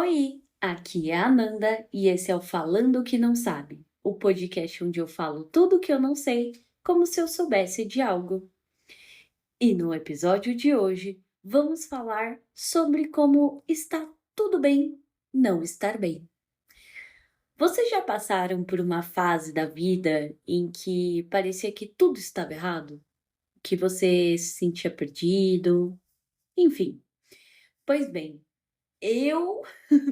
Oi, aqui é a Ananda e esse é o Falando o que Não Sabe, o podcast onde eu falo tudo o que eu não sei, como se eu soubesse de algo. E no episódio de hoje, vamos falar sobre como está tudo bem não estar bem. Vocês já passaram por uma fase da vida em que parecia que tudo estava errado? Que você se sentia perdido? Enfim, pois bem, eu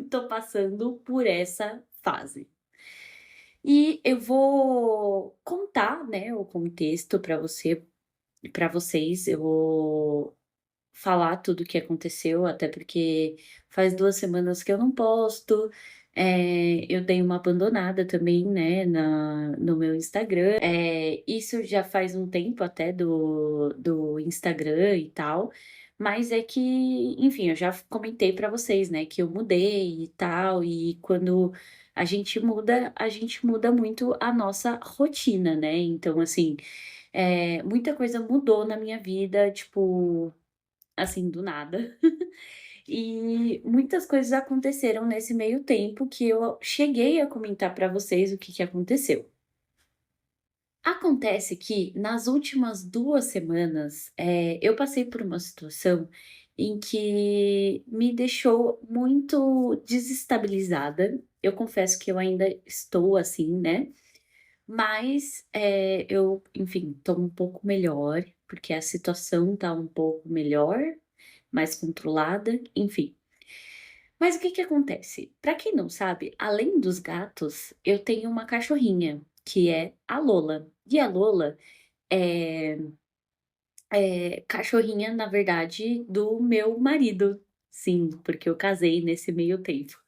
tô passando por essa fase. E eu vou contar, né, o contexto para vocês. Eu vou falar tudo o que aconteceu, até porque faz 2 semanas que eu não posto. Eu dei uma abandonada também, né, no meu Instagram. Isso já faz um tempo até do Instagram e tal, mas é que, enfim, eu já comentei para vocês, né, que eu mudei e tal, e quando a gente muda muito a nossa rotina, né. Então, assim, muita coisa mudou na minha vida, tipo, assim, do nada. E muitas coisas aconteceram nesse meio tempo que eu cheguei a comentar para vocês o que que aconteceu. Acontece que nas últimas 2 semanas, eu passei por uma situação em que me deixou muito desestabilizada. Eu confesso que eu ainda estou assim, né, mas, eu, enfim, estou um pouco melhor, porque a situação está um pouco melhor, mais controlada, enfim. Mas o que que acontece? Para quem não sabe, além dos gatos, eu tenho uma cachorrinha, que é a Lola. E a Lola é cachorrinha, na verdade, do meu marido. Sim, porque eu casei nesse meio tempo.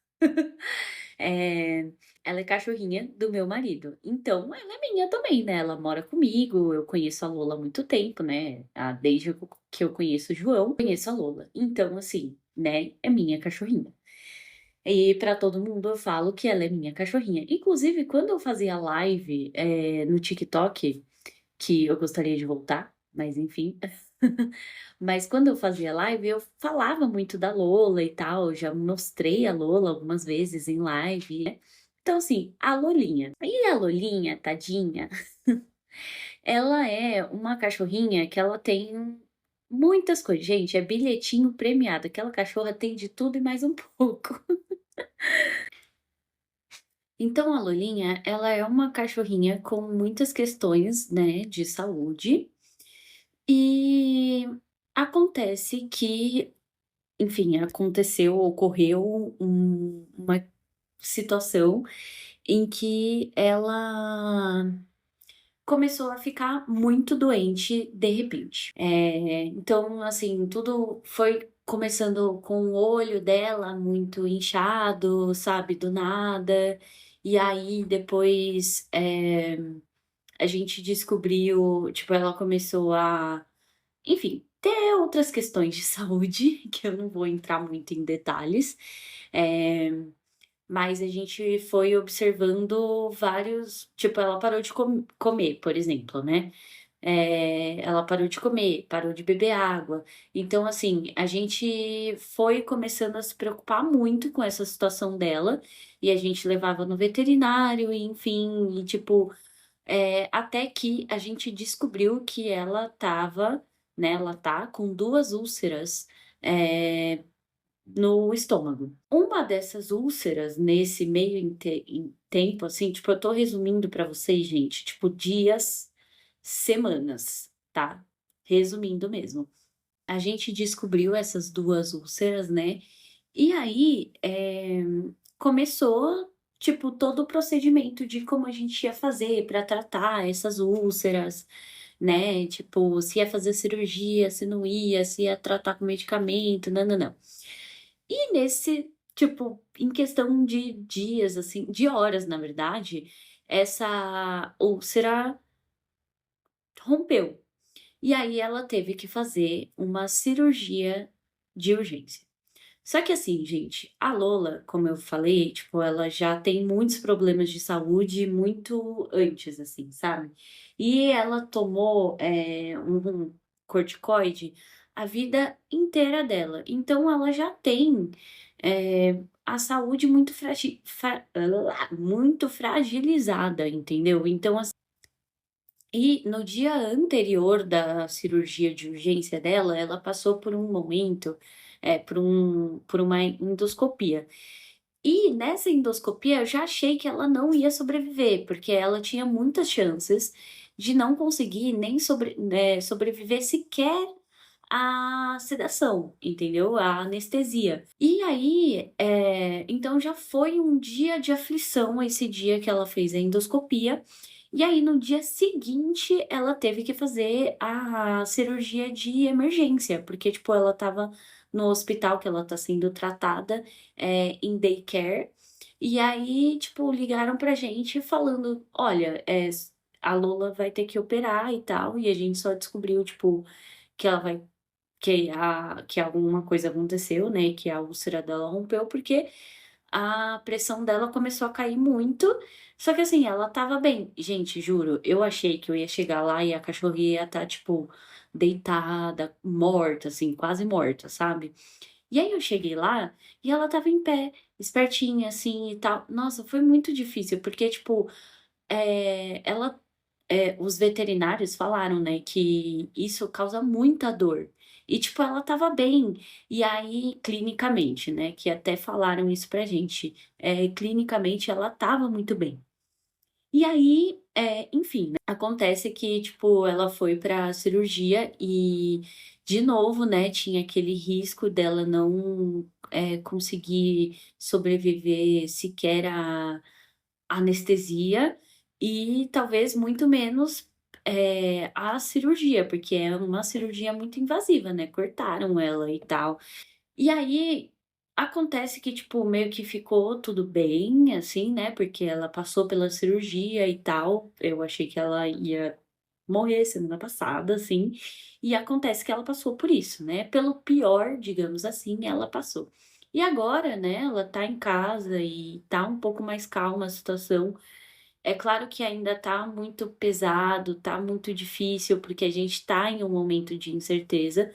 Eh, Ela é cachorrinha do meu marido. Então, ela é minha também, né, ela mora comigo, eu conheço a Lola há muito tempo, né, desde que eu conheço o João, conheço a Lola. Então, assim, né, é minha cachorrinha. E pra todo mundo eu falo que ela é minha cachorrinha. Inclusive, quando eu fazia live, no TikTok, que eu gostaria de voltar, mas enfim. Mas quando eu fazia live, eu falava muito da Lola e tal, já mostrei a Lola algumas vezes em live, né. Então assim, a Lolinha. E a Lolinha, tadinha, ela é uma cachorrinha que ela tem muitas coisas. Gente, é bilhetinho premiado, aquela cachorra tem de tudo e mais um pouco. Então a Lolinha, ela é uma cachorrinha com muitas questões, né, de saúde, e acontece que, enfim, ocorreu uma situação em que ela começou a ficar muito doente de repente. Então, assim, tudo foi começando com o olho dela muito inchado, sabe, do nada. E aí depois, a gente descobriu, tipo, ela começou a, enfim, ter outras questões de saúde, que eu não vou entrar muito em detalhes. Eh mas a gente foi observando vários, tipo, ela parou de comer, por exemplo, né. Ela parou de comer, parou de beber água. Então, assim, a gente foi começando a se preocupar muito com essa situação dela, e a gente levava no veterinário e enfim, e tipo, até que a gente descobriu que ela estava, né, ela tá com 2 úlceras, eh no estômago. Uma dessas úlceras, nesse meio em tempo, assim, tipo, eu tô resumindo pra vocês, gente, tipo, dias, semanas, tá? Resumindo mesmo. A gente descobriu essas 2 úlceras, né, e aí, começou, tipo, todo o procedimento de como a gente ia fazer pra tratar essas úlceras, né, tipo, se ia fazer cirurgia, se não ia, se ia tratar com medicamento, nã-nã-nã. E nesse, tipo, em questão de dias, assim, de horas, na verdade, essa úlcera rompeu. E aí ela teve que fazer uma cirurgia de urgência. Só que assim, gente, a Lola, como eu falei, tipo, ela já tem muitos problemas de saúde muito antes, assim, sabe? E ela tomou, um corticoide a vida inteira dela. Então ela já tem, a saúde muito fragilizada, entendeu. Então e no dia anterior da cirurgia de urgência dela, ela passou por um momento, por uma endoscopia. E nessa endoscopia eu já achei que ela não ia sobreviver, porque ela tinha muitas chances de não conseguir nem sobreviver sequer à sedação, entendeu? À anestesia. E aí, então já foi um dia de aflição esse dia que ela fez a endoscopia, e aí no dia seguinte ela teve que fazer a cirurgia de emergência, porque, tipo, ela estava no hospital que ela está sendo tratada, em daycare, e aí, tipo, ligaram pra gente falando: "Olha, a Lola vai ter que operar e tal", e a gente só descobriu, tipo, que ela vai que alguma coisa aconteceu, né, que a úlcera dela rompeu, porque a pressão dela começou a cair muito, só que assim, ela estava bem. Gente, juro, eu achei que eu ia chegar lá e a cachorrinha ia estar, tipo, deitada, morta, assim, quase morta, sabe. E aí eu cheguei lá e ela estava em pé, espertinha, assim, e tal. Nossa, foi muito difícil, porque, tipo, ela os veterinários falaram, né, que isso causa muita dor. E, tipo, ela estava bem. E aí, clinicamente, né, que até falaram isso pra gente, clinicamente ela estava muito bem. E aí, enfim, né, acontece que, tipo, ela foi pra cirurgia e, de novo, né, tinha aquele risco dela não, conseguir sobreviver sequer à anestesia e talvez muito menos, a cirurgia, porque é uma cirurgia muito invasiva, né, cortaram ela e tal. E aí, acontece que, tipo, meio que ficou tudo bem, assim, né, porque ela passou pela cirurgia e tal, eu achei que ela ia morrer semana passada, assim, e acontece que ela passou por isso, né, pelo pior, digamos assim, ela passou. E agora, né, ela tá em casa e tá um pouco mais calma a situação, é claro que ainda tá muito pesado, tá muito difícil, porque a gente tá em um momento de incerteza,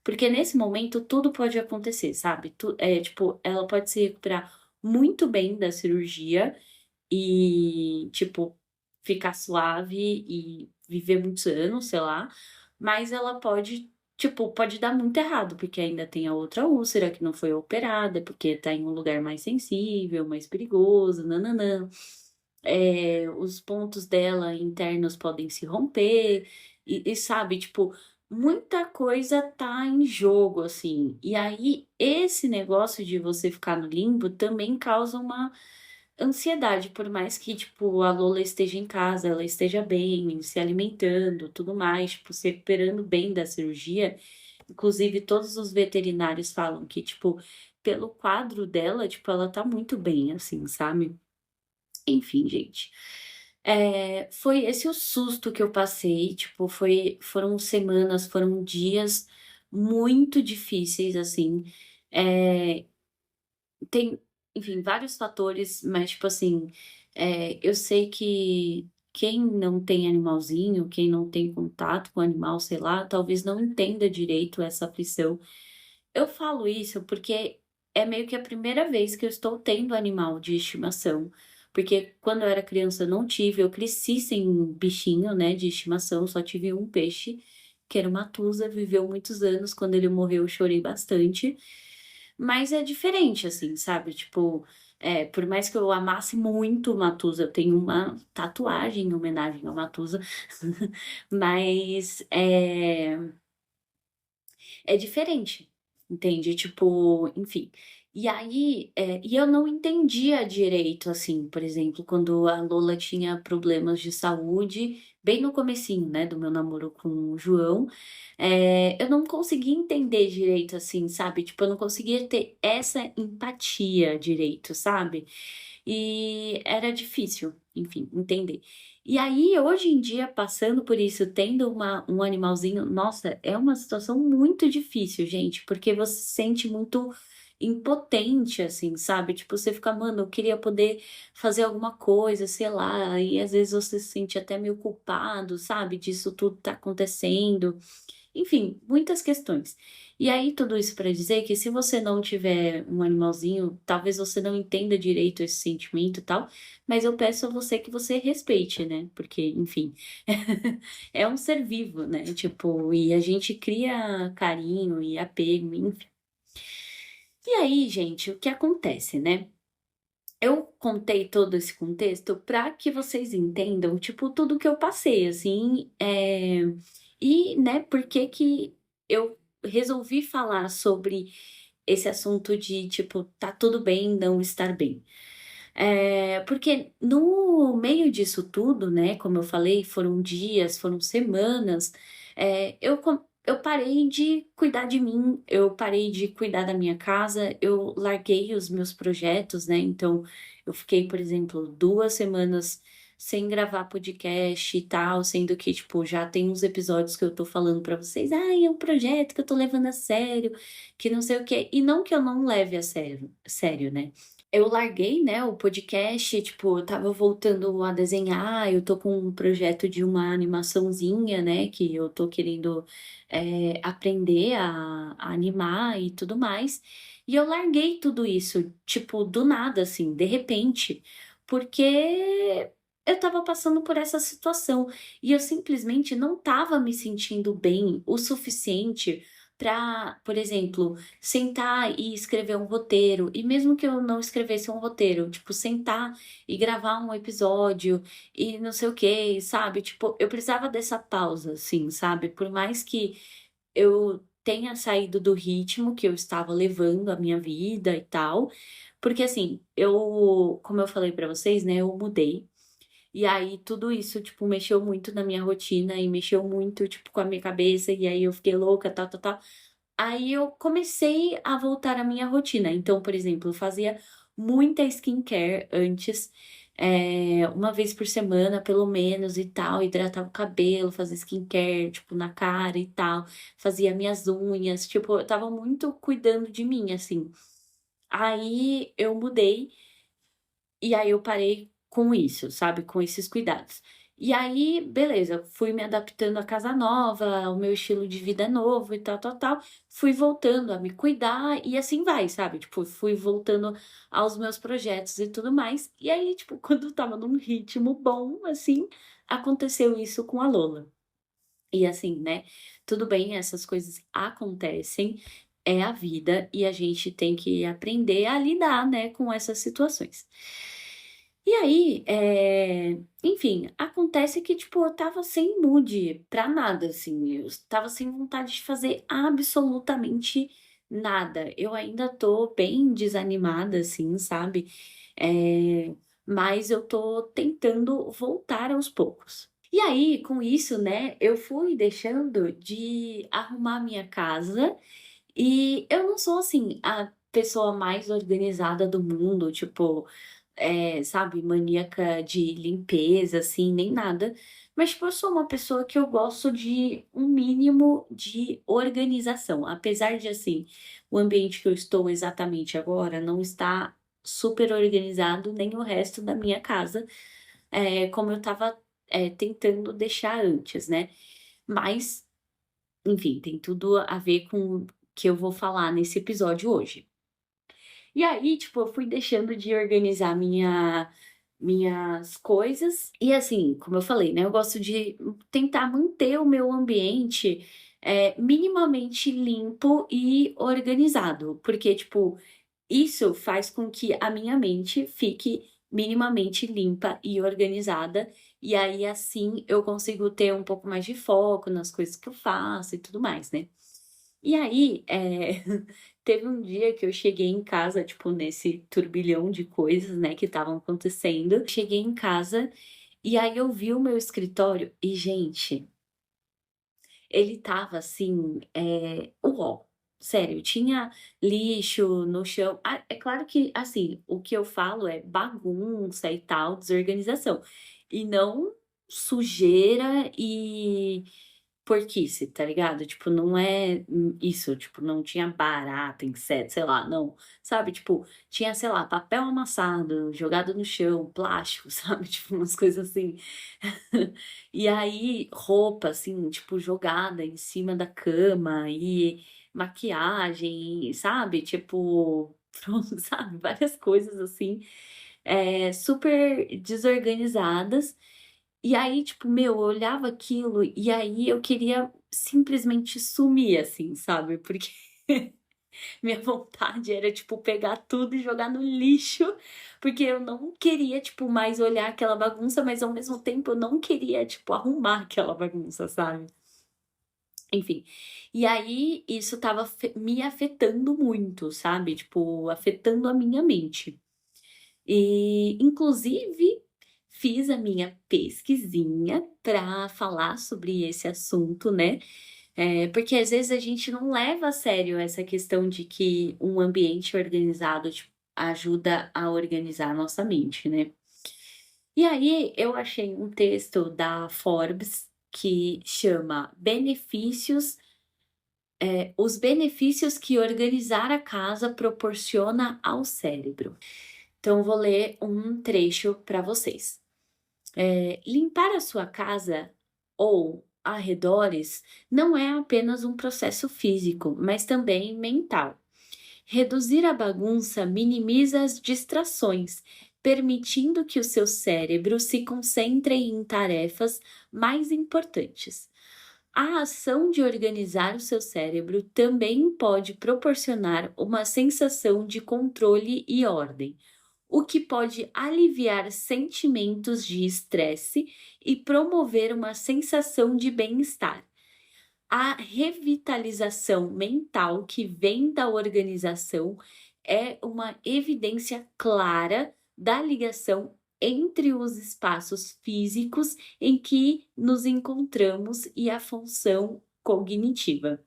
porque nesse momento tudo pode acontecer, sabe? Tipo, ela pode se recuperar muito bem da cirurgia e, tipo, ficar suave e viver muitos anos, sei lá, mas ela pode, tipo, pode dar muito errado, porque ainda tem a outra úlcera que não foi operada, porque tá em um lugar mais sensível, mais perigoso, nã os pontos dela internos podem se romper, e sabe, tipo, muita coisa tá em jogo, assim. E aí, esse negócio de você ficar no limbo também causa uma ansiedade, por mais que, tipo, a Lola esteja em casa, ela esteja bem, se alimentando, tudo mais, tipo, se recuperando bem da cirurgia. Inclusive, todos os veterinários falam que, tipo, pelo quadro dela, tipo, ela tá muito bem, assim, sabe? Enfim, gente, foi esse o susto que eu passei, tipo, foram semanas, foram dias muito difíceis, assim, eh, tem, enfim, vários fatores, mas, tipo assim, eu sei que quem não tem animalzinho, quem não tem contato com animal, sei lá, talvez não entenda direito essa aflição. Eu falo isso porque é meio que a primeira vez que eu estou tendo animal de estimação, porque quando eu era criança eu não tive, eu cresci sem um bichinho, né, de estimação, só tive um peixe, que era uma tusa, viveu muitos anos, quando ele morreu eu chorei bastante, mas é diferente, assim, sabe, tipo, por mais que eu amasse muito uma tusa, eu tenho uma tatuagem em homenagem a uma tusa, mas, é diferente, entende? Tipo, enfim. E aí, e eu não entendia direito, assim, por exemplo, quando a Lola tinha problemas de saúde, bem no comecinho, né, do meu namoro com o João, eu não conseguia entender direito, assim, sabe? Tipo, eu não conseguia ter essa empatia direito, sabe? E era difícil, enfim, entender. E aí, hoje em dia, passando por isso, tendo um animalzinho, nossa, é uma situação muito difícil, gente, porque você se sente muito impotente, assim, sabe? Tipo, você fica, mano, eu queria poder fazer alguma coisa, sei lá, e às vezes você se sente até meio culpado, sabe? Disso tudo tá acontecendo. enfim, muitas questões. E aí tudo isso para dizer que se você não tiver um animalzinho, talvez você não entenda direito esse sentimento e tal, mas eu peço a você que você respeite, né, porque, enfim, é um ser vivo, né, tipo, e a gente cria carinho e apego, enfim. E aí, gente, o que acontece, né? Eu contei todo esse contexto para que vocês entendam, tipo, tudo que eu passei, assim, e, né, por que que eu resolvi falar sobre esse assunto de, tipo, tá tudo bem não estar bem. Porque no meio disso tudo, né, como eu falei, foram dias, foram semanas, eu parei de cuidar de mim, eu parei de cuidar da minha casa, eu larguei os meus projetos, né, então eu fiquei, por exemplo, 2 semanas sem gravar podcast e tal, sendo que, tipo, já tem uns episódios que eu tô falando pra vocês: "Ai, é um projeto que eu tô levando a sério, que não sei o quê", e não que eu não leve a sério, né. Eu larguei, né, o podcast, tipo, eu estava voltando a desenhar, eu tô com um projeto de uma animaçãozinha, né, que eu tô querendo, aprender a animar e tudo mais. E eu larguei tudo isso, tipo, do nada, assim, de repente, porque eu estava passando por essa situação e eu simplesmente não estava me sentindo bem o suficiente para, por exemplo, sentar e escrever um roteiro, e mesmo que eu não escrevesse um roteiro, tipo, sentar e gravar um episódio e não sei o quê, sabe, tipo, eu precisava dessa pausa, assim, sabe, por mais que eu tenha saído do ritmo que eu estava levando a minha vida e tal, porque assim, como eu falei pra vocês, né, eu mudei, e aí tudo isso, tipo, mexeu muito na minha rotina e mexeu muito, tipo, com a minha cabeça, e aí eu fiquei louca, tal, tal, tal. Aí eu comecei a voltar à minha rotina. Então, por exemplo, eu fazia muita skincare antes, uma vez por semana, pelo menos, e tal, hidratava o cabelo, fazia skincare, tipo, na cara e tal, fazia minhas unhas, tipo, eu estava muito cuidando de mim, assim. Aí eu mudei e aí eu parei com isso, sabe, com esses cuidados. E aí, beleza, fui me adaptando à casa nova, ao meu estilo de vida novo e tal, tal, tal. Fui voltando a me cuidar e assim vai, sabe? Tipo, fui voltando aos meus projetos e tudo mais. E aí, tipo, quando eu estava num ritmo bom, assim, aconteceu isso com a Lola. E assim, né, tudo bem, essas coisas acontecem, é a vida e a gente tem que aprender a lidar, né, com essas situações. E aí, enfim, acontece que, tipo, eu estava sem mood pra nada, assim, eu estava sem vontade de fazer absolutamente nada. Eu ainda tô bem desanimada, assim, sabe, mas eu tô tentando voltar aos poucos. E aí, com isso, né, eu fui deixando de arrumar minha casa e eu não sou, assim, a pessoa mais organizada do mundo, tipo, sabe, maníaca de limpeza, assim, nem nada. Mas, tipo, eu sou uma pessoa que eu gosto de um mínimo de organização. Apesar de, assim, o ambiente que eu estou exatamente agora não está super organizado, nem o resto da minha casa, como eu estava, tentando deixar antes, né. Mas, enfim, tem tudo a ver com o que eu vou falar nesse episódio hoje. E aí, tipo, eu fui deixando de organizar minhas coisas e, assim, como eu falei, né, eu gosto de tentar manter o meu ambiente, minimamente limpo e organizado, porque, tipo, isso faz com que a minha mente fique minimamente limpa e organizada, e aí, assim, eu consigo ter um pouco mais de foco nas coisas que eu faço e tudo mais, né. E aí, teve um dia que eu cheguei em casa, tipo, nesse turbilhão de coisas, né, que estavam acontecendo. Cheguei em casa e aí eu vi o meu escritório e, gente, ele estava assim, uó, sério, tinha lixo no chão. Ah, é claro que, assim, o que eu falo é bagunça e tal, desorganização, e não sujeira porquice, tá ligado? Tipo, não é isso, tipo, não tinha barata, inseto, sei lá, não. Sabe, tipo, tinha, sei lá, papel amassado, jogado no chão, plástico, sabe? Tipo, umas coisas assim. E aí, roupa, assim, tipo, jogada em cima da cama e maquiagem, sabe? Tipo, pronto, sabe? Várias coisas assim, super desorganizadas. E aí, tipo, meu, eu olhava aquilo e aí eu queria simplesmente sumir, assim, sabe? Porque minha vontade era, tipo, pegar tudo e jogar no lixo, porque eu não queria, tipo, mais olhar aquela bagunça, mas ao mesmo tempo eu não queria, tipo, arrumar aquela bagunça, sabe? Enfim. E aí isso estava me afetando muito, sabe? Tipo, afetando a minha mente. E, inclusive, fiz a minha pesquisinha para falar sobre esse assunto, né? Porque às vezes a gente não leva a sério essa questão de que um ambiente organizado, tipo, ajuda a organizar a nossa mente, né? E aí eu achei um texto da Forbes que chama os benefícios que organizar a casa proporciona ao cérebro. Então, vou ler um trecho para vocês. Limpar a sua casa ou arredores não é apenas um processo físico, mas também mental. Reduzir a bagunça minimiza as distrações, permitindo que o seu cérebro se concentre em tarefas mais importantes. A ação de organizar o seu cérebro também pode proporcionar uma sensação de controle e ordem, o que pode aliviar sentimentos de estresse e promover uma sensação de bem-estar. A revitalização mental que vem da organização é uma evidência clara da ligação entre os espaços físicos em que nos encontramos e a função cognitiva.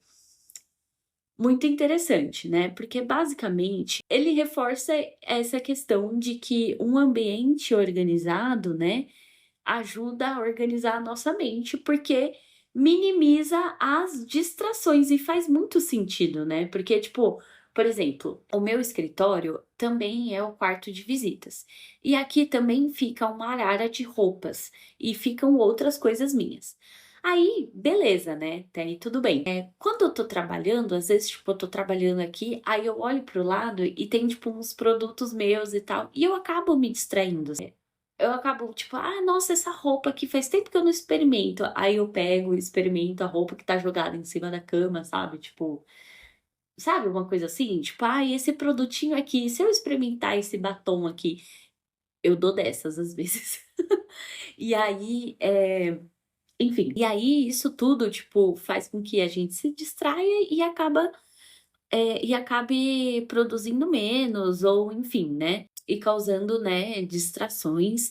Muito interessante, né? Porque basicamente ele reforça essa questão de que um ambiente organizado, né, ajuda a organizar a nossa mente, porque minimiza as distrações e faz muito sentido, né? Porque, tipo, por exemplo, o meu escritório também é o quarto de visitas. E aqui também fica uma arara de roupas e ficam outras coisas minhas. Aí, beleza, né? Até aí tudo bem. Quando eu tô trabalhando, às vezes, tipo, eu tô trabalhando aqui, aí eu olho pro lado e tem, tipo, uns produtos meus e tal, e eu acabo me distraindo. Eu acabo, tipo, ah, nossa, essa roupa aqui faz tempo que eu não experimento. Aí eu pego e experimento a roupa que tá jogada em cima da cama, sabe? Tipo, sabe uma coisa assim? Tipo, ah, esse produtinho aqui, se eu experimentar esse batom aqui, eu dou dessas às vezes. E aí, enfim, e aí isso tudo, tipo, faz com que a gente se distraia e acabe produzindo menos, ou enfim, né? E causando, né, distrações.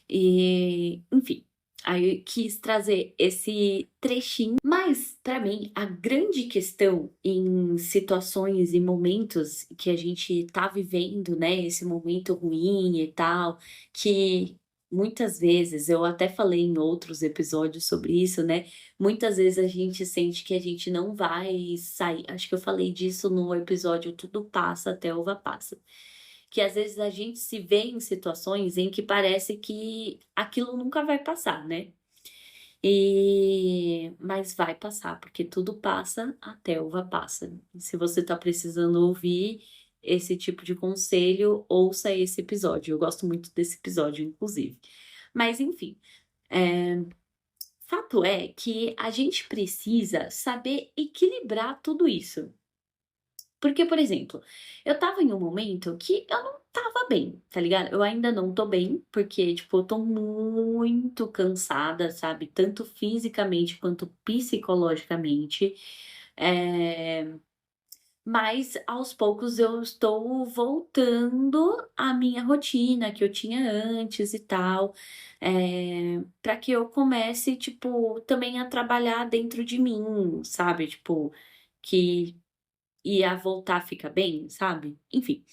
E, enfim, aí eu quis trazer esse trechinho. Mas, para mim, a grande questão em situações e momentos que a gente tá vivendo, né, esse momento ruim e tal, que muitas vezes, eu até falei em outros episódios sobre isso, né? Muitas vezes a gente sente que a gente não vai sair. Acho que eu falei disso no episódio Tudo Passa até Uva Passa. Que às vezes a gente se vê em situações em que parece que aquilo nunca vai passar, né? Mas vai passar, porque tudo passa até uva passa. E se você tá precisando ouvir esse tipo de conselho, ouça esse episódio. Eu gosto muito desse episódio, inclusive. Mas enfim, é, fato é que a gente precisa saber equilibrar tudo isso. Porque, por exemplo, eu estava em um momento que eu não estava bem, tá ligado? Eu ainda não tô bem, porque, tipo, eu tô muito cansada, sabe? Tanto fisicamente quanto psicologicamente. Eh, mas aos poucos eu estou voltando à minha rotina que eu tinha antes e tal, para que eu comece, tipo, também a trabalhar dentro de mim, sabe? Tipo, que ia voltar a ficar bem, sabe? Enfim.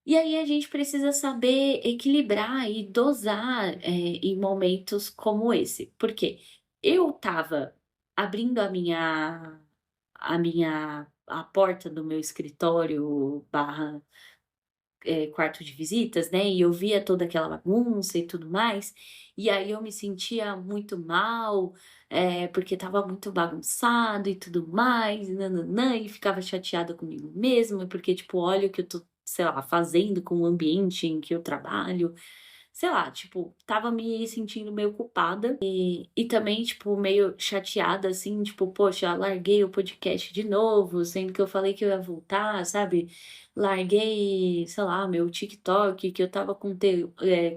E aí a gente precisa saber equilibrar e dosar, em momentos como esse. Porque eu estava abrindo a porta do meu escritório barra quarto de visitas, né, e eu via toda aquela bagunça e tudo mais, e aí eu me sentia muito mal, porque estava muito bagunçado e tudo mais, e nã e ficava chateada comigo mesma, porque tipo, olha o que eu tô, sei lá, fazendo com o ambiente em que eu trabalho. Sei lá, tipo, estava me sentindo meio culpada e também, tipo, meio chateada, assim, tipo, poxa, larguei o podcast de novo, sendo que eu falei que eu ia voltar, sabe? Larguei, sei lá, meu TikTok, que eu estava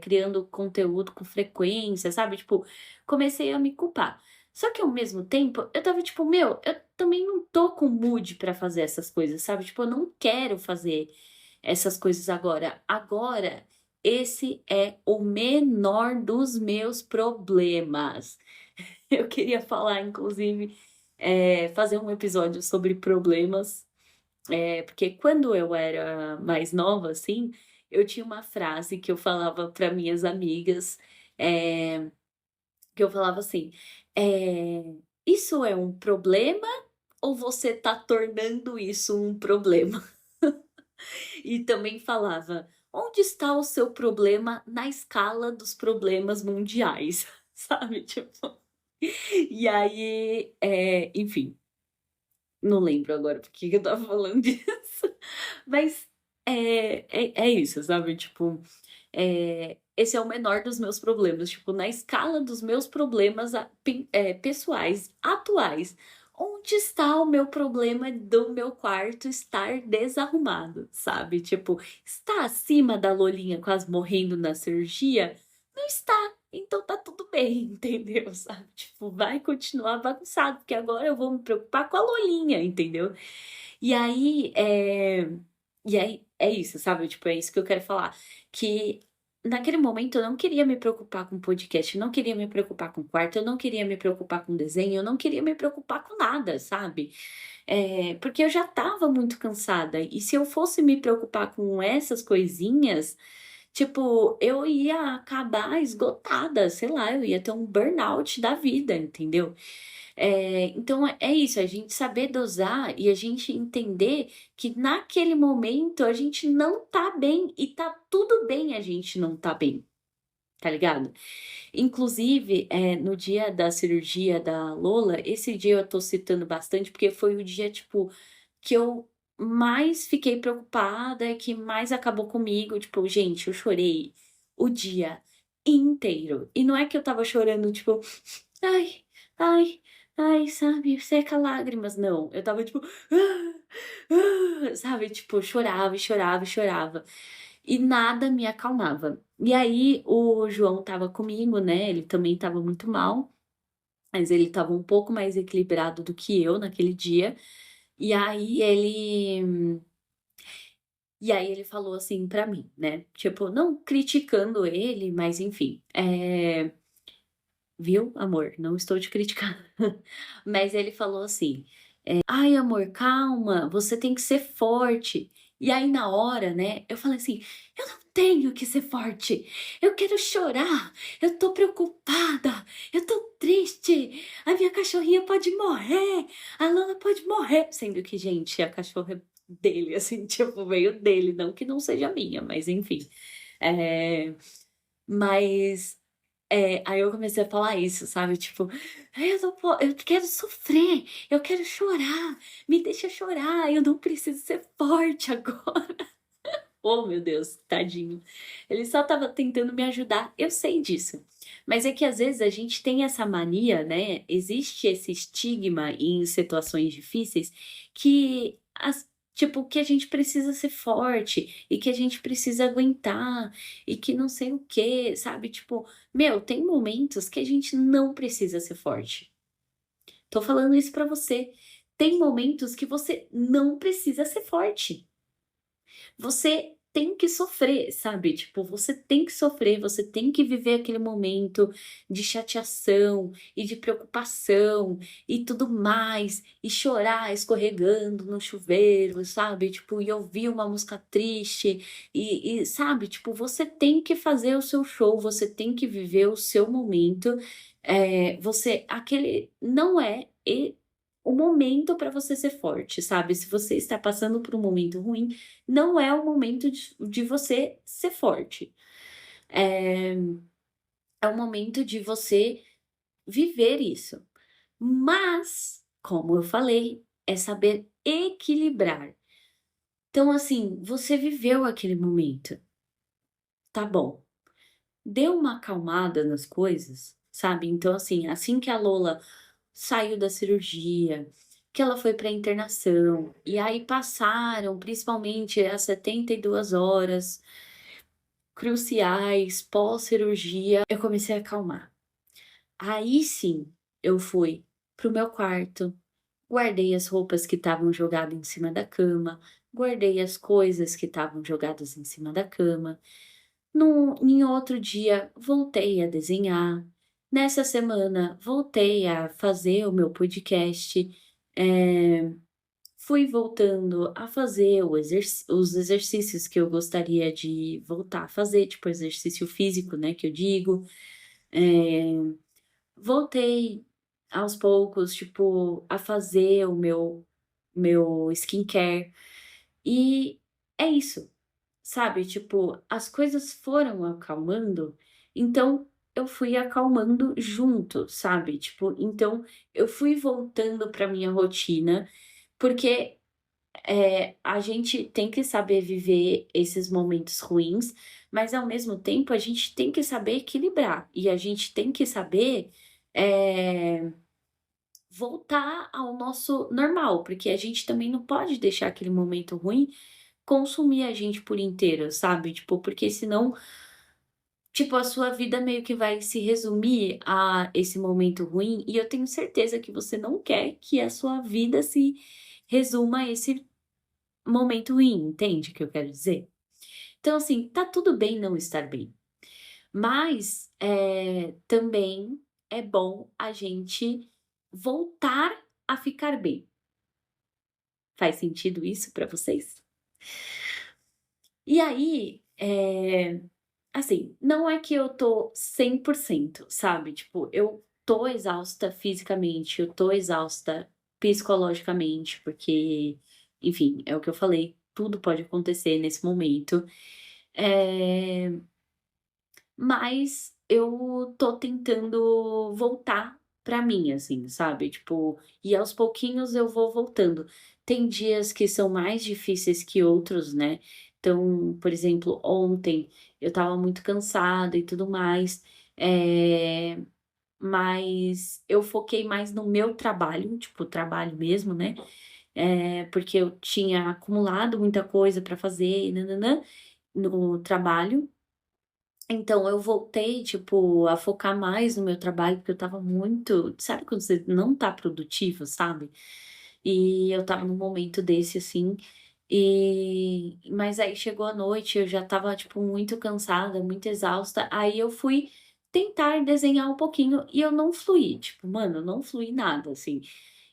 criando conteúdo com frequência, sabe? Tipo, comecei a me culpar. Só que ao mesmo tempo, eu estava tipo, meu, eu também não tô com mood pra fazer essas coisas, sabe? Tipo, eu não quero fazer essas coisas agora. Agora esse é o menor dos meus problemas. Eu queria falar, inclusive, fazer um episódio sobre problemas, porque quando eu era mais nova, assim, eu tinha uma frase que eu falava para minhas amigas, eh, que eu falava assim: "Isso é um problema ou você tá tornando isso um problema?" E também falava: "Onde está o seu problema na escala dos problemas mundiais?", sabe, tipo. E aí, enfim, não lembro agora por que que eu estava falando disso, mas é isso, sabe, tipo, esse é o menor dos meus problemas, tipo, na escala dos meus problemas pessoais, atuais, onde está o meu problema do meu quarto estar desarrumado, sabe? Tipo, está acima da Lolinha quase morrendo na cirurgia? Não está. Então tá tudo bem, entendeu? Sabe? Tipo, vai continuar bagunçado, porque agora eu vou me preocupar com a Lolinha, entendeu? E aí, é isso, sabe, tipo, é isso que eu quero falar, que naquele momento eu não queria me preocupar com podcast, eu não queria me preocupar com quarto, eu não queria me preocupar com desenho, eu não queria me preocupar com nada, sabe. Porque eu já estava muito cansada, e se eu fosse me preocupar com essas coisinhas, tipo, eu ia acabar esgotada, sei lá, eu ia ter um burnout da vida, entendeu. Então é isso, a gente saber dosar e a gente entender que naquele momento a gente não tá bem e tá tudo bem a gente não tá bem, tá ligado? Inclusive, no dia da cirurgia da Lola, esse dia eu tô citando bastante porque foi o dia, tipo, que eu mais fiquei preocupada, que mais acabou comigo, tipo, gente, eu chorei o dia inteiro. E não é que eu estava chorando, tipo: "Ai, ai, ai", sabe, seca lágrimas, não, eu estava tipo: "Ah, sabe, tipo, chorava e chorava e chorava, e nada me acalmava. E aí o João estava comigo, né, ele também estava muito mal, mas ele estava um pouco mais equilibrado do que eu naquele dia, e aí ele falou assim pra mim, né, tipo, não criticando ele, mas enfim, "Viu, amor, não estou te criticando", mas ele falou assim: "Ai, amor, calma, você tem que ser forte". E aí na hora, né, eu falei assim: "Eu não tenho que ser forte, eu quero chorar, eu tô preocupada, eu tô triste, a minha cachorrinha pode morrer, a Lana pode morrer", sendo que, gente, a cachorra é dele, assim, tipo, veio dele, não que não seja minha, mas enfim. Eh, mas aí eu comecei a falar isso, sabe, tipo: Eu não po eu quero sofrer, eu quero chorar, me deixa chorar, eu não preciso ser forte agora". Oh, meu Deus, tadinho. Ele só estava tentando me ajudar, eu sei disso. Mas é que às vezes a gente tem essa mania, né, existe esse estigma em situações difíceis que tipo, que a gente precisa ser forte e que a gente precisa aguentar e que não sei o quê, sabe, tipo, meu, tem momentos que a gente não precisa ser forte. Tô falando isso pra você. Tem momentos que você não precisa ser forte. Você tem que sofrer, sabe, tipo, você tem que sofrer, você tem que viver aquele momento de chateação e de preocupação e tudo mais, e chorar escorregando no chuveiro, sabe, tipo, e ouvir uma música triste sabe, tipo, você tem que fazer o seu show, você tem que viver o seu momento, você aquele não é o momento para você ser forte, sabe. Se você está passando por um momento ruim, não é o momento de você ser forte. Eh, é o momento de você viver isso. Mas, como eu falei, é saber equilibrar. Então, assim, você viveu aquele momento, tá bom. Deu uma acalmada nas coisas, sabe. Então, assim que a Lola saiu da cirurgia, que ela foi pra internação, e aí passaram principalmente as 72 horas cruciais pós-cirurgia, eu comecei a acalmar. Aí sim, eu fui para o meu quarto, guardei as roupas que estavam jogadas em cima da cama, guardei as coisas que estavam jogadas em cima da cama. Em outro dia, voltei a desenhar. Nessa semana, voltei a fazer o meu podcast. eh, Fui voltando a fazer os exercícios que eu gostaria de voltar a fazer, tipo exercício físico, né, que eu digo. Eh, Voltei aos poucos, tipo, a fazer o meu skincare. E é isso, sabe, tipo, as coisas foram acalmando, então eu fui acalmando junto, sabe, tipo, então eu fui voltando para minha rotina, porque, a gente tem que saber viver esses momentos ruins, mas ao mesmo tempo a gente tem que saber equilibrar, e a gente tem que saber, eh, voltar ao nosso normal, porque a gente também não pode deixar aquele momento ruim consumir a gente por inteiro, sabe, tipo, porque senão, tipo, a sua vida meio que vai se resumir a esse momento ruim, e eu tenho certeza que você não quer que a sua vida se resuma a esse momento ruim, entende o que eu quero dizer? Então, assim, tá tudo bem não estar bem, mas, também é bom a gente voltar a ficar bem. Faz sentido isso pra vocês? E aí, assim, não é que eu tô 100%, sabe, tipo, eu tô exausta fisicamente, eu tô exausta psicologicamente, porque, enfim, é o que eu falei, tudo pode acontecer nesse momento. Eh, mas eu tô tentando voltar pra mim, assim, sabe, tipo, e aos pouquinhos eu vou voltando. Tem dias que são mais difíceis que outros, né. Então, por exemplo, ontem eu estava muito cansada e tudo mais, eh, mas eu foquei mais no meu trabalho, tipo, trabalho mesmo, né, porque eu tinha acumulado muita coisa pra fazer e nã no trabalho. Então eu voltei, tipo, a focar mais no meu trabalho, porque eu estava muito, sabe quando você não tá produtivo, sabe? E eu estava num momento desse, assim, mas aí chegou a noite, eu já estava, tipo, muito cansada, muito exausta, aí eu fui tentar desenhar um pouquinho e eu não fluí, tipo, mano, eu não fluí nada, assim.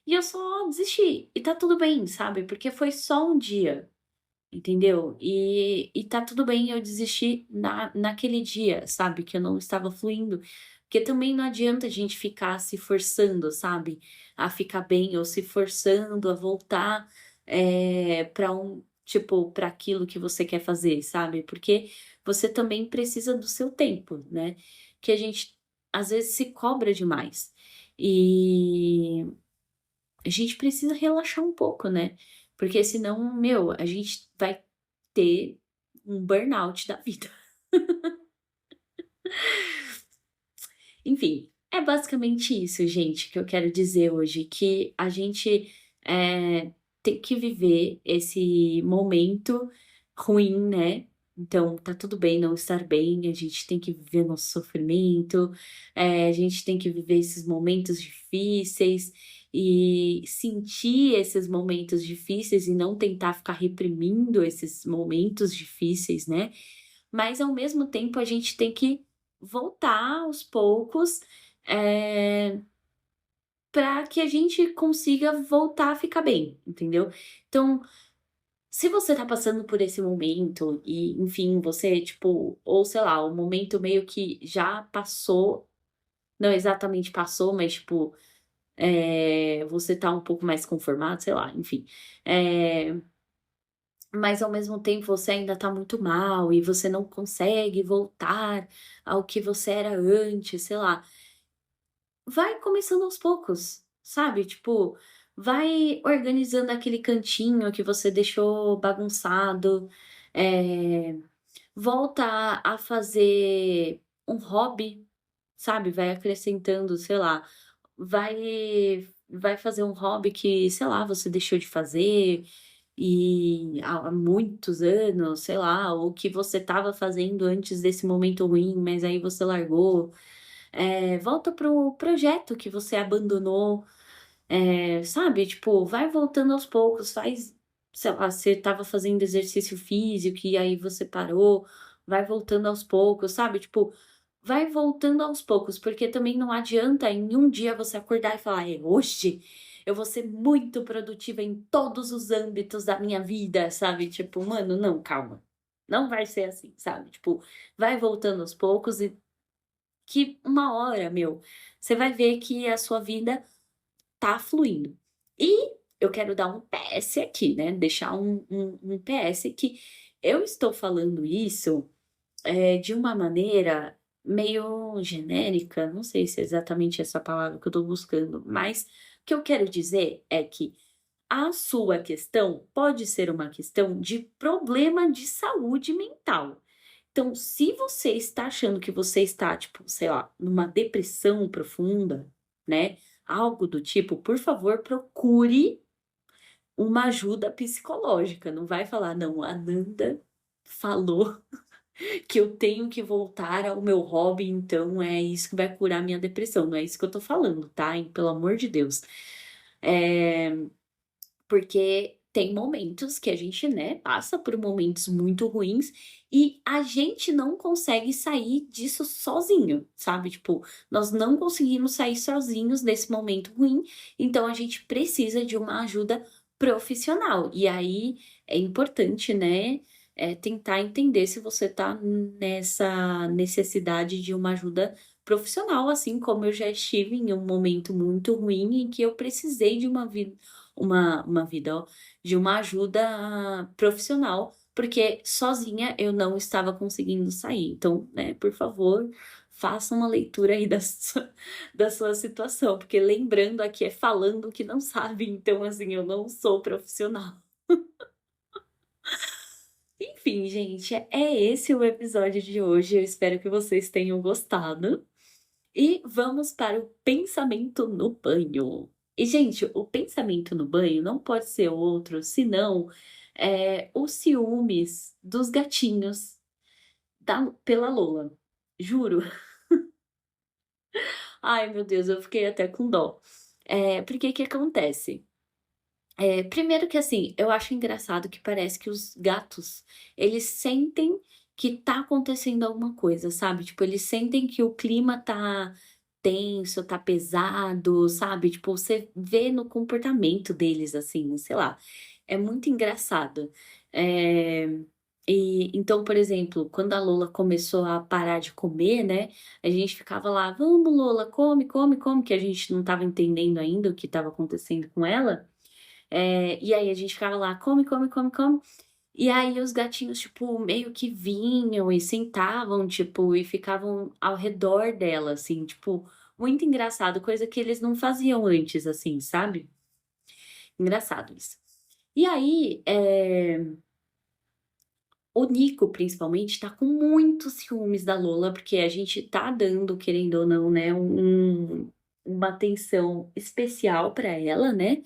E eu só desisti, e tá tudo bem, sabe? Porque foi só um dia. Entendeu? E tá tudo bem eu desistir naquele dia, sabe, que eu não estava fluindo, porque também não adianta a gente ficar se forçando, sabe, a ficar bem ou se forçando a voltar, pra tipo, para aquilo que você quer fazer, sabe, porque você também precisa do seu tempo, né, que a gente às vezes se cobra demais. E a gente precisa relaxar um pouco, né, porque senão, meu, a gente vai ter um burnout da vida. Enfim, é basicamente isso, gente, que eu quero dizer hoje, que a gente, tem que viver esse momento ruim, né, então tá tudo bem não estar bem, a gente tem que viver nosso sofrimento, a gente tem que viver esses momentos difíceis e sentir esses momentos difíceis e não tentar ficar reprimindo esses momentos difíceis, né, mas ao mesmo tempo a gente tem que voltar aos poucos, eh, pra que a gente consiga voltar a ficar bem, entendeu. Então, se você tá passando por esse momento e, enfim, você, tipo, ou sei lá, o momento meio que já passou, não exatamente passou, mas tipo, você tá um pouco mais conformado, sei lá, enfim. Eh, mas ao mesmo tempo você ainda tá muito mal e você não consegue voltar ao que você era antes, sei lá. Vai começando aos poucos, sabe, tipo, vai organizando aquele cantinho que você deixou bagunçado, eh, volta a fazer um hobby, sabe, vai acrescentando, sei lá, vai fazer um hobby que, sei lá, você deixou de fazer e há muitos anos, sei lá, ou que você estava fazendo antes desse momento ruim, mas aí você largou. Volta pro projeto que você abandonou, sabe, tipo, vai voltando aos poucos, faz, sei lá, você estava fazendo exercício físico e aí você parou, vai voltando aos poucos, sabe, tipo, vai voltando aos poucos, porque também não adianta em um dia você acordar e falar: hoje eu vou ser muito produtiva em todos os âmbitos da minha vida", sabe, tipo, mano, não, calma, não vai ser assim, sabe, tipo, vai voltando aos poucos e que uma hora, meu, você vai ver que a sua vida tá fluindo. E eu quero dar um PS aqui, né, deixar um PS que eu estou falando isso, de uma maneira meio genérica, não sei se é exatamente essa palavra que eu tô buscando, mas o que eu quero dizer é que a sua questão pode ser uma questão de problema de saúde mental. Então, se você está achando que você está, tipo, sei lá, numa depressão profunda, né, algo do tipo, por favor, procure uma ajuda psicológica. Não vai falar: "Não, a Nanda falou que eu tenho que voltar ao meu hobby, então é isso que vai curar minha depressão". Não é isso que eu tô falando, tá, hein, pelo amor de Deus. Eh porque tem momentos que a gente, né, passa por momentos muito ruins e a gente não consegue sair disso sozinho, sabe? Tipo, nós não conseguimos sair sozinhos desse momento ruim, então a gente precisa de uma ajuda profissional. E aí é importante, né, tentar entender se você tá nessa necessidade de uma ajuda profissional, assim como eu já estive em um momento muito ruim em que eu precisei de uma vida, ó, de uma ajuda profissional, porque sozinha eu não estava conseguindo sair. Então, né, por favor, faça uma leitura aí da sua da sua situação, porque lembrando aqui é falando que não sabe, então, assim, eu não sou profissional. Enfim, gente, é esse o episódio de hoje, eu espero que vocês tenham gostado. E vamos para o pensamento no banho. E, gente, o pensamento no banho não pode ser outro senão, os ciúmes dos gatinhos pela Lola. Juro. Ai, meu Deus, eu fiquei até com dó. Porque que acontece? Primeiro que assim, eu acho engraçado que parece que os gatos, eles sentem que tá acontecendo alguma coisa, sabe? Tipo, eles sentem que o clima tá tenso, tá pesado, sabe? Tipo, você vê no comportamento deles, assim, sei lá. É muito engraçado. Eh, então, por exemplo, quando a Lola começou a parar de comer, né? A gente ficava lá, vamos, Lola, come, come, come, que a gente não estava entendendo ainda o que estava acontecendo com ela. E aí a gente ficava lá: "Come, come, come, come". E aí os gatinhos, tipo, meio que vinham e sentavam, tipo, e ficavam ao redor dela, assim, tipo, muito engraçado, coisa que eles não faziam antes, assim, sabe. Engraçado isso. E aí, o Nico, principalmente, tá com muitos ciúmes da Lola, porque a gente tá dando, querendo ou não, né, uma atenção especial pra ela, né.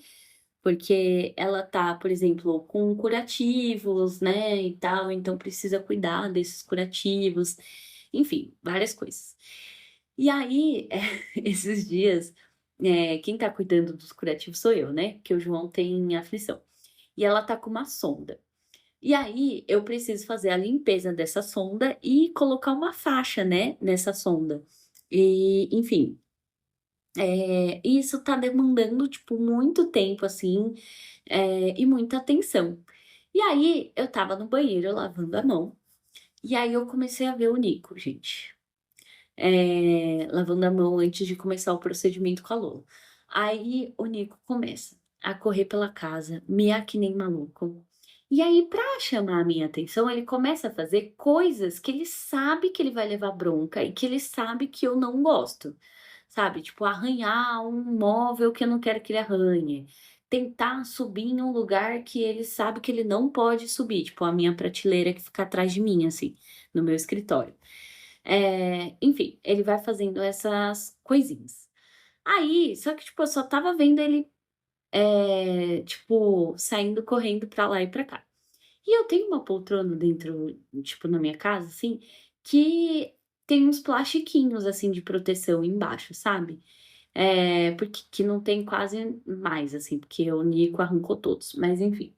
Porque ela tá, por exemplo, com curativos, né, e tal, então precisa cuidar desses curativos, enfim, várias coisas. E aí, esses dias, quem tá cuidando dos curativos sou eu, né, que o João tem aflição. E ela tá com uma sonda. E aí, eu preciso fazer a limpeza dessa sonda e colocar uma faixa, né, nessa sonda. E, enfim, isso tá demandando, tipo, muito tempo, assim, e muita atenção. E aí, eu estava no banheiro lavando a mão, e aí eu comecei a ver o Nico, gente, lavando a mão antes de começar o procedimento com a Lola. Aí o Nico começa a correr pela casa, miar que nem maluco. E aí, pra chamar a minha atenção, ele começa a fazer coisas que ele sabe que ele vai levar bronca e que ele sabe que eu não gosto, sabe? Tipo, arranhar um móvel que eu não quero que ele arranhe. Tentar subir em um lugar que ele sabe que ele não pode subir, tipo a minha prateleira que fica atrás de mim, assim, no meu escritório. Enfim, ele vai fazendo essas coisinhas. Aí, só que, tipo, eu só estava vendo ele, tipo, saindo correndo pra lá e pra cá. E eu tenho uma poltrona dentro, tipo, na minha casa, assim, que tem uns plastiquinhos, assim, de proteção embaixo, sabe? Porque que não tem quase mais, assim, porque o Nico arrancou todos, mas enfim.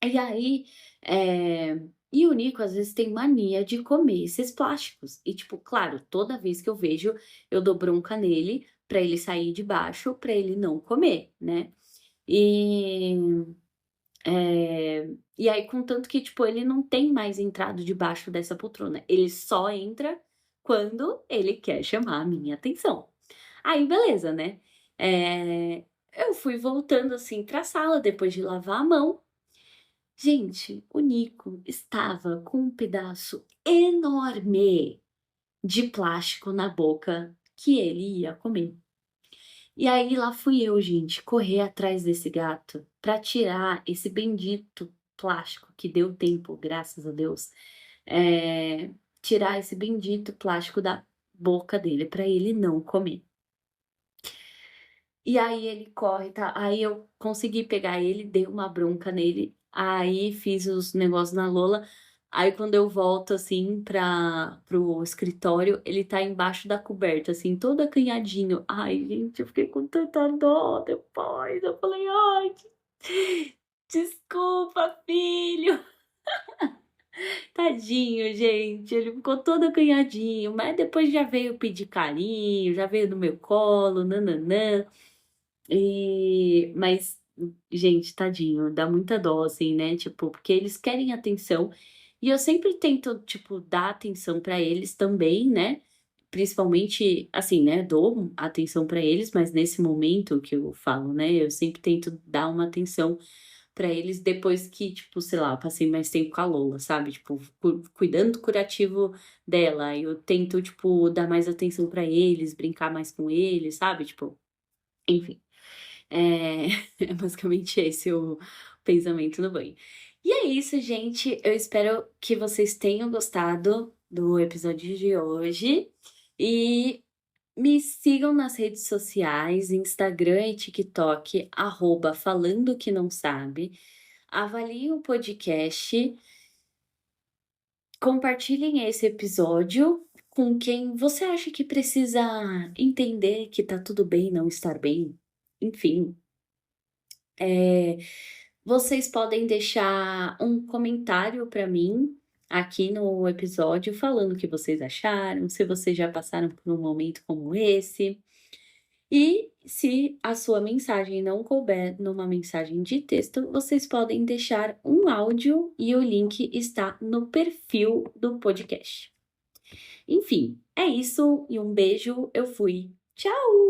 E aí, eh, e o Nico às vezes tem mania de comer esses plásticos. E, tipo, claro, toda vez que eu vejo, eu dou bronca nele pra ele sair de baixo, pra ele não comer, né? E, e aí, contanto que, tipo, ele não tem mais entrado debaixo dessa poltrona. Ele só entra quando ele quer chamar a minha atenção. Aí, beleza, né? Eh, eu fui voltando assim pra sala depois de lavar a mão. Gente, o Nico estava com um pedaço enorme de plástico na boca que ele ia comer. E aí lá fui eu, gente, correr atrás desse gato para tirar esse bendito plástico que deu tempo, graças a Deus, tirar esse bendito plástico da boca dele para ele não comer. E aí ele corre, tá? Aí eu consegui pegar ele, dei uma bronca nele, aí fiz os negócios na Lola. Aí quando eu volto assim pro escritório, ele tá embaixo da coberta, assim, todo acanhadinho. Ai, gente, eu fiquei com tanta dó depois. Eu falei, ai, desculpa, filho. Tadinho, gente. Ele ficou todo acanhadinho, mas depois já veio pedir carinho, já veio no meu colo, nananã. Mas, gente, tadinho, dá muita dó, assim, né? Tipo, porque eles querem atenção e eu sempre tento, tipo, dar atenção pra eles também, né? Principalmente, assim, né? Dou atenção pra eles, mas nesse momento que eu falo, né? Eu sempre tento dar uma atenção pra eles depois que, tipo, sei lá, eu passei mais tempo com a Lola, sabe? Tipo, cuidando do curativo dela. Eu tento, tipo, dar mais atenção pra eles, brincar mais com eles, sabe? Tipo, enfim. É, é basicamente esse o pensamento no banho. E é isso, gente. Eu espero que vocês tenham gostado do episódio de hoje. E me sigam nas redes sociais, Instagram e TikTok, @falando que não sabe. Avaliem o podcast. Compartilhem esse episódio com quem você acha que precisa entender que tá tudo bem não estar bem. Enfim, É, vocês podem deixar um comentário para mim aqui no episódio falando o que vocês acharam, se vocês já passaram por um momento como esse. E se a sua mensagem não couber numa mensagem de texto, vocês podem deixar um áudio e o link está no perfil do podcast. Enfim, é isso e um beijo. Eu fui. Tchau!